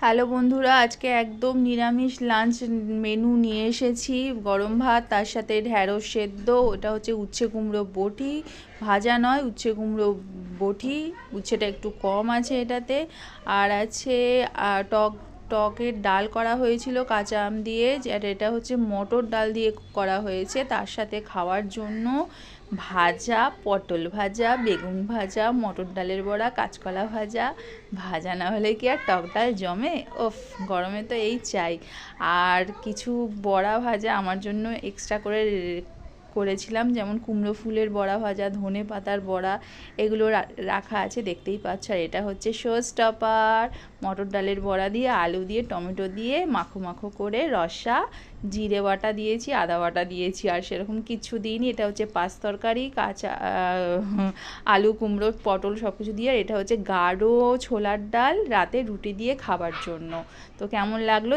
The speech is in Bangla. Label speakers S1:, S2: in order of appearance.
S1: হ্যালো বন্ধুরা, আজকে একদম নিরামিষ লাঞ্চ মেনু নিয়ে এসেছি। গরম ভাত, তার সাথে ঢ্যাঁড়স সেদ্ধ, ওটা হচ্ছে উচ্ছে কুমড়ো বটি, ভাজা নয়, উচ্ছে কুমড়ো বটি, উচ্ছেটা একটু কম আছে এটাতে। আর আছে টকের ডাল করা হয়েছিল কাঁচা আম দিয়ে, আর এটা হচ্ছে মটর ডাল দিয়ে করা হয়েছে। তার সাথে খাওয়ার জন্য ভাজা, পটল ভাজা, বেগুন ভাজা, মটর ডালের বড়া, কাঁচকলা ভাজা। ভাজা না হলে কি আর টক ডাল জমে? ওফ, গরমে তো এই চাই। আর কিছু বড়া ভাজা আমার জন্য এক্সট্রা করে করেছিলাম, যেমন কুমড়ো ফুলের বড়া ভাজা, ধনে পাতার বড়া, এগুলো রাখা আছে, দেখতেই পাচ্ছ। আর এটা হচ্ছে শোস্টপার, মটর ডালের বড়া দিয়ে, আলু দিয়ে, টমেটো দিয়ে মাখো মাখো করে রসা, জিরে বাটা দিয়েছি, আদা বাটা দিয়েছি, আর সেরকম কিছু দিইনি। এটা হচ্ছে পাঁচ তরকারি, কাঁচা আলু, কুমড়ো, পটল সব কিছু দিয়ে। আর এটা হচ্ছে গাঢ় ছোলার ডাল, রাতে রুটি দিয়ে খাবার জন্য। তো কেমন লাগলো?